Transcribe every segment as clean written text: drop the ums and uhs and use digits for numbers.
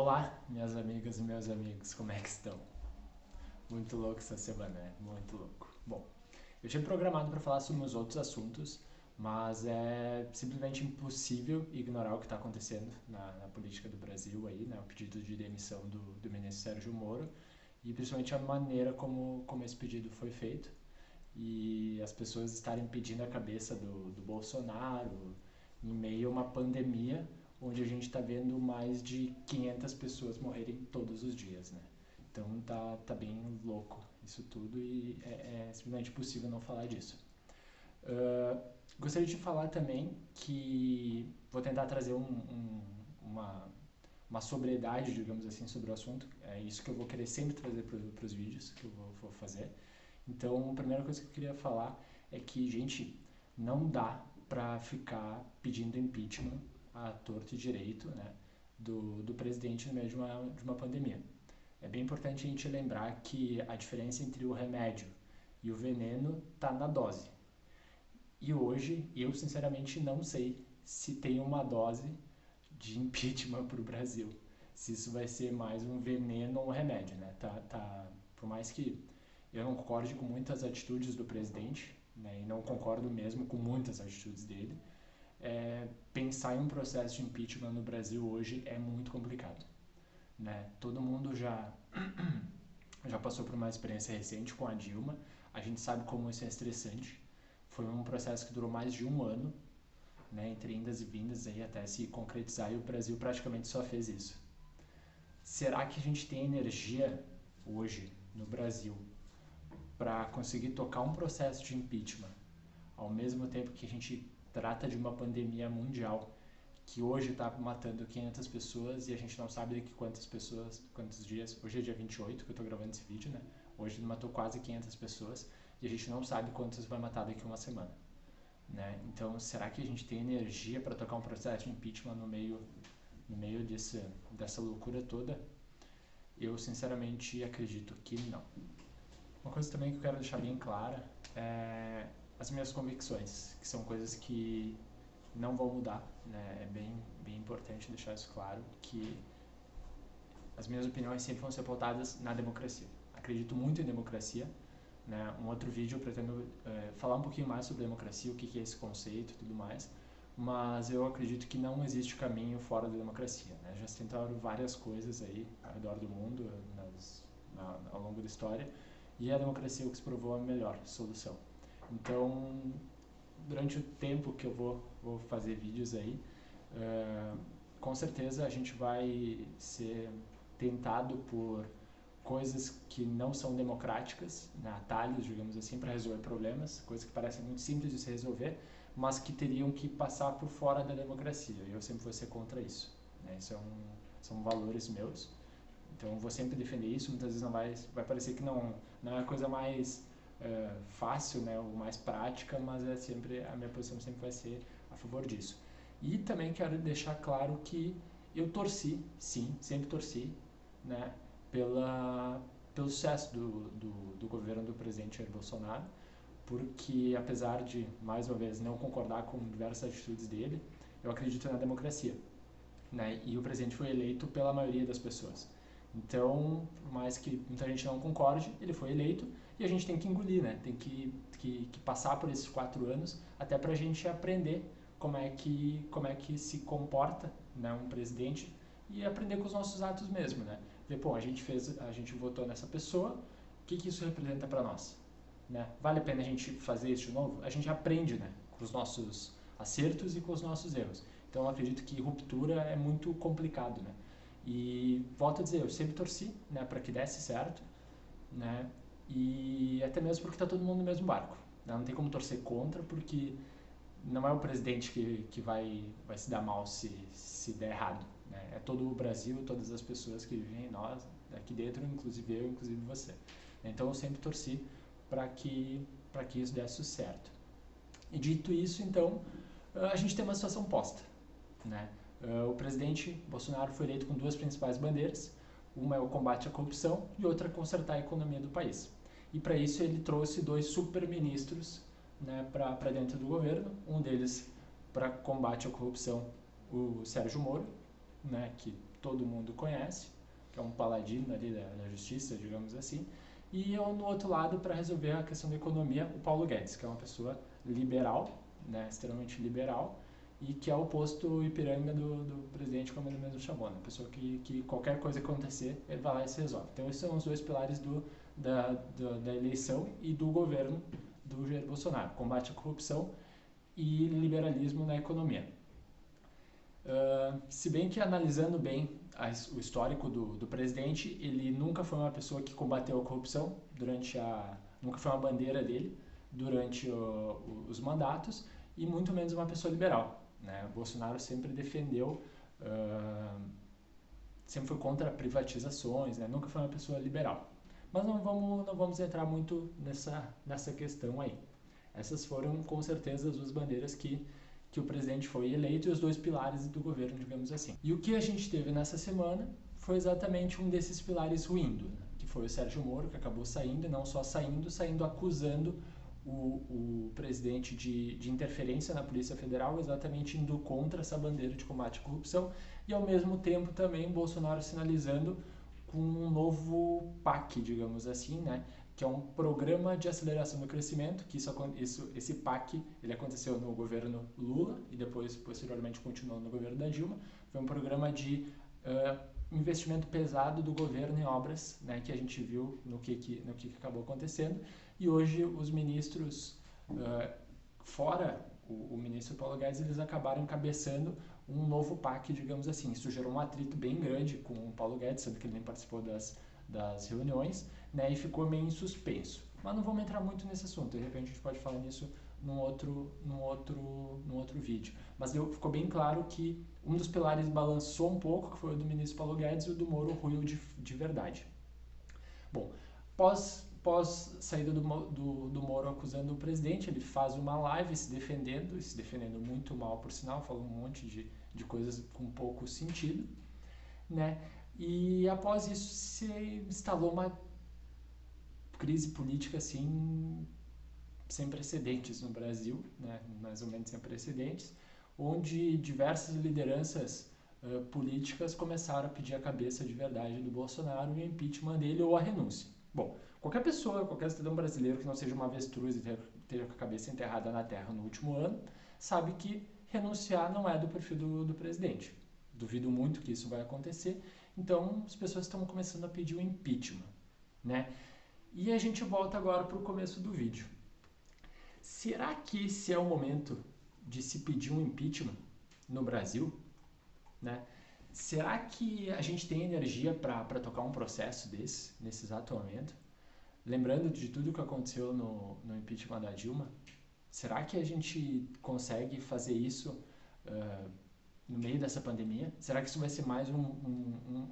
Olá, minhas amigas e meus amigos, como é que estão? Muito louco essa semana, né? Muito louco. Bom, eu tinha programado para falar sobre uns outros assuntos, mas é simplesmente impossível ignorar o que está acontecendo na política do Brasil aí, né? O pedido de demissão do ministro Sérgio Moro e principalmente a maneira como esse pedido foi feito e as pessoas estarem pedindo a cabeça do Bolsonaro em meio a uma pandemia onde a gente está vendo mais de 500 pessoas morrerem todos os dias, né? Então tá bem louco isso tudo e é simplesmente impossível não falar disso. Uh, Gostaria de falar também que vou tentar trazer uma sobriedade, digamos assim, sobre o assunto. É isso que eu vou querer sempre trazer para os vídeos que eu vou fazer. Então, a primeira coisa que eu queria falar é que, gente, não dá para ficar pedindo impeachment à torto e direito, né, do presidente no meio de uma pandemia. É bem importante a gente lembrar que a diferença entre o remédio e o veneno está na dose. E hoje, eu sinceramente não sei se tem uma dose de impeachment para o Brasil. Se isso vai ser mais um veneno ou um remédio, né? Por mais que eu não concorde com muitas atitudes do presidente, né, e não concordo mesmo com muitas atitudes dele, pensar em um processo de impeachment no Brasil hoje é muito complicado. Né? Todo mundo já passou por uma experiência recente com a Dilma, a gente sabe como isso é estressante. Foi um processo que durou mais de um ano, né, entre indas e vindas aí até se concretizar, e o Brasil praticamente só fez isso. Será que a gente tem energia hoje no Brasil para conseguir tocar um processo de impeachment ao mesmo tempo que a gente trata de uma pandemia mundial que hoje está matando 500 pessoas e a gente não sabe daqui quantas pessoas, quantos dias. Hoje é dia 28 que eu estou gravando esse vídeo, né? Hoje ele matou quase 500 pessoas e a gente não sabe quantas vai matar daqui a uma semana. Né? Então, será que a gente tem energia para tocar um processo de impeachment no meio dessa loucura toda? Eu, sinceramente, acredito que não. Uma coisa também que eu quero deixar bem clara é as minhas convicções, que são coisas que não vão mudar. Né? É bem importante deixar isso claro, que as minhas opiniões sempre vão ser pautadas na democracia. Acredito muito em democracia. Né? Um outro vídeo eu pretendo falar um pouquinho mais sobre democracia, o que é esse conceito e tudo mais, mas eu acredito que não existe caminho fora da democracia. Né? Já se tentaram várias coisas aí ao redor do mundo, ao longo da história, e a democracia é o que se provou a melhor solução. Então, durante o tempo que eu vou fazer vídeos aí, com certeza a gente vai ser tentado por coisas que não são democráticas, né, atalhos, digamos assim, para resolver problemas, coisas que parecem muito simples de se resolver, mas que teriam que passar por fora da democracia. E eu sempre vou ser contra isso. Né? São valores meus. Então eu vou sempre defender isso. Muitas vezes não vai parecer que não é a coisa mais fácil, né, ou mais prática, mas a minha posição sempre vai ser a favor disso. E também quero deixar claro que eu torci, sim, sempre torci, né, pelo sucesso do governo do presidente Jair Bolsonaro, porque apesar de, mais uma vez, não concordar com diversas atitudes dele, eu acredito na democracia. Né? E o presidente foi eleito pela maioria das pessoas. Então, por mais que muita gente não concorde, ele foi eleito e a gente tem que engolir, né? Tem que passar por esses 4 anos até para a gente aprender como é que se comporta, né, um presidente, e aprender com os nossos atos mesmo, né? Ver, pô, a gente votou nessa pessoa, o que isso representa para nós? Né? Vale a pena a gente fazer isso de novo? A gente aprende, né, com os nossos acertos e com os nossos erros. Então eu acredito que ruptura é muito complicado, né? E volto a dizer, eu sempre torci, né, para que desse certo, né? E até mesmo porque está todo mundo no mesmo barco. Né? Não tem como torcer contra, porque não é o presidente que vai se dar mal se der errado. Né? É todo o Brasil, todas as pessoas que vivem em nós, aqui dentro, inclusive eu, inclusive você. Então eu sempre torci para que isso desse certo. E dito isso, então, a gente tem uma situação posta. Né? O presidente Bolsonaro foi eleito com duas principais bandeiras. Uma é o combate à corrupção e outra é consertar a economia do país. E para isso ele trouxe dois super-ministros, né, para dentro do governo. Um deles para combate à corrupção, o Sérgio Moro, né, que todo mundo conhece, que é um paladino ali da justiça, digamos assim, e no outro lado, para resolver a questão da economia, o Paulo Guedes, que é uma pessoa liberal, né, extremamente liberal, e que é o oposto Ipiranga do presidente, como ele mesmo chamou, né? Uma pessoa que qualquer coisa que acontecer, ele vai lá e se resolve. Então, esses são os dois pilares da eleição e do governo do Jair Bolsonaro: combate à corrupção e liberalismo na economia. Se bem que, analisando bem o histórico do presidente, ele nunca foi uma pessoa que combateu a corrupção nunca foi uma bandeira dele durante os mandatos, e muito menos uma pessoa liberal, né? O Bolsonaro sempre defendeu, sempre foi contra privatizações, né? Nunca foi uma pessoa liberal. Mas não vamos entrar muito nessa questão aí. Essas foram, com certeza, as duas bandeiras que o presidente foi eleito e os dois pilares do governo, digamos assim. E o que a gente teve nessa semana foi exatamente um desses pilares ruindo, né? Que foi o Sérgio Moro, que acabou saindo, e não só saindo acusando o presidente de interferência na Polícia Federal, exatamente indo contra essa bandeira de combate à corrupção, e ao mesmo tempo também o Bolsonaro sinalizando com um novo PAC, digamos assim, né? Que é um programa de aceleração do crescimento, que esse PAC ele aconteceu no governo Lula e depois, posteriormente, continuou no governo da Dilma. Foi um programa de investimento pesado do governo em obras, né, que a gente viu no que acabou acontecendo. E hoje os ministros, fora o ministro Paulo Guedes, eles acabaram encabeçando um novo PAC, digamos assim. Isso gerou um atrito bem grande com o Paulo Guedes, sendo que ele nem participou das reuniões, né, e ficou meio em suspenso. Mas não vamos entrar muito nesse assunto, de repente a gente pode falar nisso num outro vídeo. Mas ficou bem claro que um dos pilares balançou um pouco, que foi o do ministro Paulo Guedes, e o do Moro ruiu de verdade. Bom, pós saída do Moro acusando o presidente, ele faz uma live se defendendo muito mal, por sinal, falou um monte de coisas com pouco sentido, né? E após isso se instalou uma crise política assim sem precedentes no Brasil, né? Mais ou menos sem precedentes, onde diversas lideranças políticas começaram a pedir a cabeça de verdade do Bolsonaro e o impeachment dele ou a renúncia. Bom, qualquer pessoa, qualquer cidadão brasileiro que não seja uma avestruz e esteja com a cabeça enterrada na terra no último ano, sabe que renunciar não é do perfil do presidente. Duvido muito que isso vai acontecer. Então, as pessoas estão começando a pedir o impeachment, né? E a gente volta agora para o começo do vídeo. Será que esse é o momento de se pedir um impeachment no Brasil, né? Será que a gente tem energia para tocar um processo nesse exato momento? Lembrando de tudo que aconteceu no impeachment da Dilma, será que a gente consegue fazer isso no meio dessa pandemia? Será que isso vai ser mais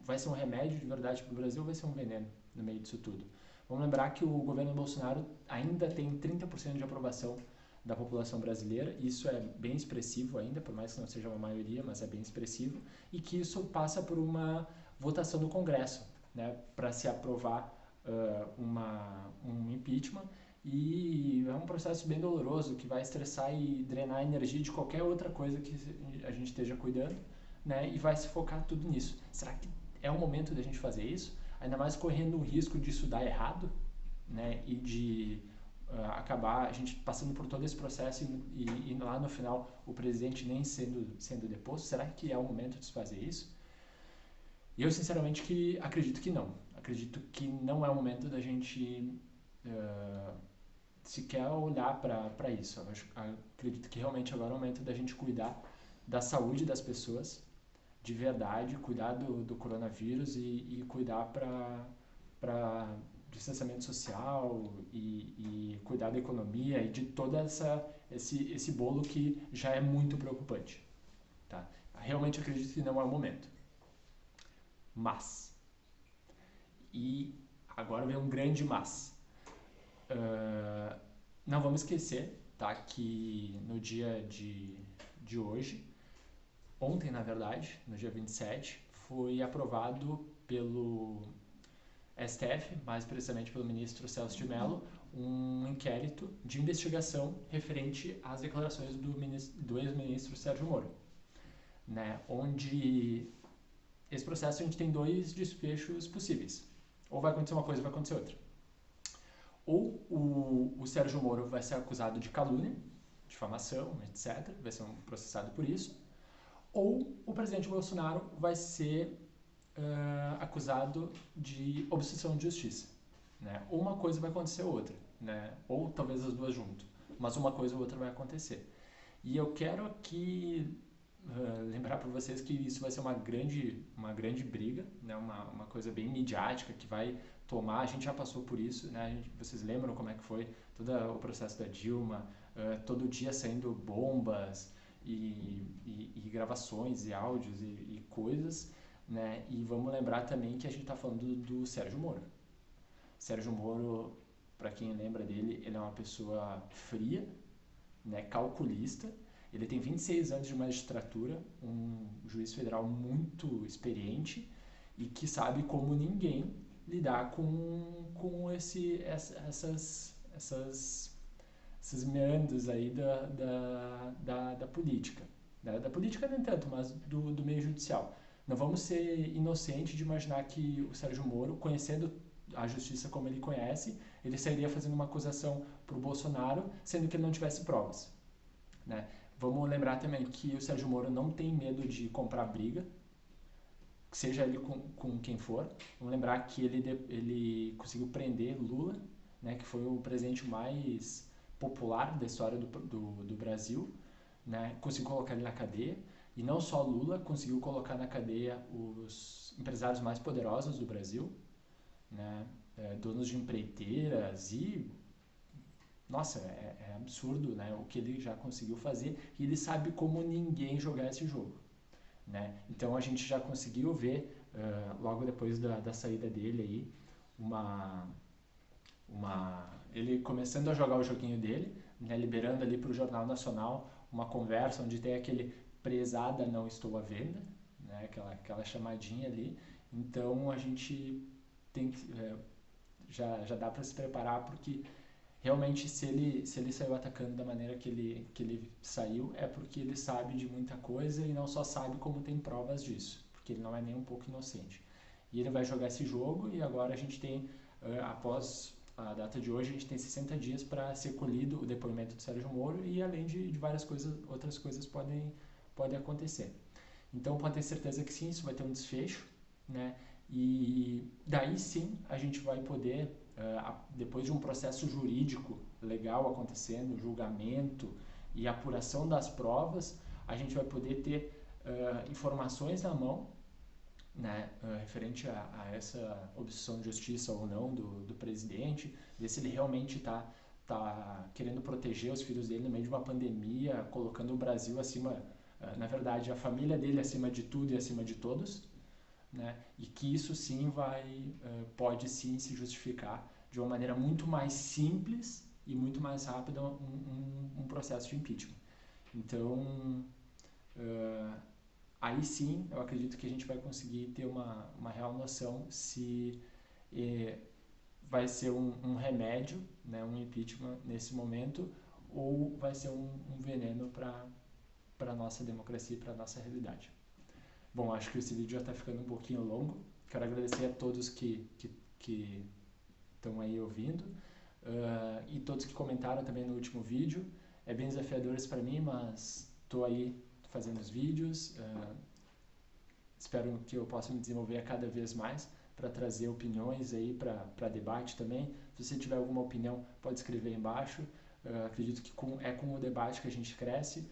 vai ser um remédio de verdade para o Brasil ou vai ser um veneno no meio disso tudo? Vamos lembrar que o governo Bolsonaro ainda tem 30% de aprovação da população brasileira, isso é bem expressivo ainda, por mais que não seja uma maioria, mas é bem expressivo, e que isso passa por uma votação do Congresso, né, para se aprovar um impeachment, e é um processo bem doloroso que vai estressar e drenar a energia de qualquer outra coisa que a gente esteja cuidando, né, e vai se focar tudo nisso. Será que é o momento da gente fazer isso? Ainda mais correndo o risco disso dar errado, né, e de acabar a gente passando por todo esse processo e lá no final o presidente nem sendo deposto. Será que é o momento de se fazer isso? E eu sinceramente acredito que não. Acredito que não é o momento da gente sequer olhar para isso. Eu acredito que realmente agora é o momento da gente cuidar da saúde das pessoas de verdade, cuidar do coronavírus e cuidar para distanciamento social e cuidar da economia e de todo esse bolo que já é muito preocupante. Tá? Realmente acredito que não é o momento. Mas, e agora vem um grande mas. Não vamos esquecer, tá, que no dia de hoje, ontem na verdade, no dia 27, foi aprovado pelo STF, mais precisamente pelo ministro Celso de Mello, um inquérito de investigação referente às declarações do ex-ministro Sérgio Moro, né, onde esse processo a gente tem dois desfechos possíveis. Ou vai acontecer uma coisa ou vai acontecer outra. Ou o Sérgio Moro vai ser acusado de calúnia, difamação, etc. Vai ser processado por isso. Ou o presidente Bolsonaro vai ser acusado de obstrução de justiça. Né? Ou uma coisa vai acontecer outra. Né? Ou talvez as duas junto. Mas uma coisa ou outra vai acontecer. E eu quero aqui lembrar para vocês que isso vai ser uma grande briga, né? Uma coisa bem midiática que vai tomar, a gente já passou por isso, né? Vocês lembram como é que foi todo o processo da Dilma, todo dia saindo bombas e gravações e áudios e coisas, né? E vamos lembrar também que a gente está falando do Sérgio Moro. Sérgio Moro, para quem lembra dele, ele é uma pessoa fria, né, calculista. Ele tem 26 anos de magistratura, um juiz federal muito experiente e que sabe como ninguém lidar com esses meandros aí da política. Da política nem tanto, mas do meio judicial. Não vamos ser inocentes de imaginar que o Sérgio Moro, conhecendo a justiça como ele conhece, ele sairia fazendo uma acusação para o Bolsonaro, sendo que ele não tivesse provas. Né? Vamos lembrar também que o Sérgio Moro não tem medo de comprar briga, seja ele com quem for. Vamos lembrar que ele conseguiu prender Lula, né, que foi o presidente mais popular da história do Brasil, né, conseguiu colocar ele na cadeia. E não só Lula, conseguiu colocar na cadeia os empresários mais poderosos do Brasil, né, donos de empreiteiras e... Nossa, é absurdo, né, o que ele já conseguiu fazer e ele sabe como ninguém jogar esse jogo. Né? Então a gente já conseguiu ver, logo depois da saída dele, aí, ele começando a jogar o joguinho dele, né, liberando ali para o Jornal Nacional uma conversa onde tem aquele prezada não estou à venda, né, aquela chamadinha ali. Então a gente tem que, já dá para se preparar porque realmente se ele saiu atacando da maneira que ele saiu é porque ele sabe de muita coisa e não só sabe como tem provas disso, porque ele não é nem um pouco inocente. E ele vai jogar esse jogo e agora a gente tem, após a data de hoje, a gente tem 60 dias para ser colhido o depoimento do Sérgio Moro e além de várias coisas, outras coisas podem acontecer. Então pode ter certeza que sim, isso vai ter um desfecho, né? E daí sim a gente vai poder, depois de um processo jurídico legal acontecendo, julgamento e apuração das provas, a gente vai poder ter informações na mão, né, referente a essa obstrução de justiça ou não do presidente, ver se ele realmente tá querendo proteger os filhos dele no meio de uma pandemia, colocando o Brasil acima, na verdade, a família dele acima de tudo e acima de todos, né? E que isso sim pode sim se justificar de uma maneira muito mais simples e muito mais rápida um processo de impeachment. Então, aí sim, eu acredito que a gente vai conseguir ter uma real noção se vai ser um remédio, né, um impeachment nesse momento, ou vai ser um veneno para a nossa democracia e para a nossa realidade. Bom, acho que esse vídeo já está ficando um pouquinho longo. Quero agradecer a todos que estão aí ouvindo e todos que comentaram também no último vídeo. É bem desafiador isso para mim, mas estou aí fazendo os vídeos. Espero que eu possa me desenvolver a cada vez mais para trazer opiniões aí para debate também. Se você tiver alguma opinião, pode escrever aí embaixo. Acredito que é com o debate que a gente cresce.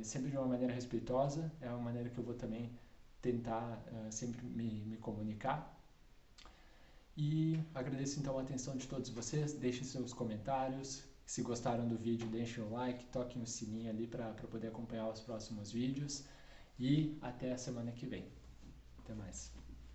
Sempre de uma maneira respeitosa, é uma maneira que eu vou também tentar sempre me comunicar. E agradeço então a atenção de todos vocês, deixem seus comentários, se gostaram do vídeo deixem o like, toquem o sininho ali para poder acompanhar os próximos vídeos e até a semana que vem. Até mais.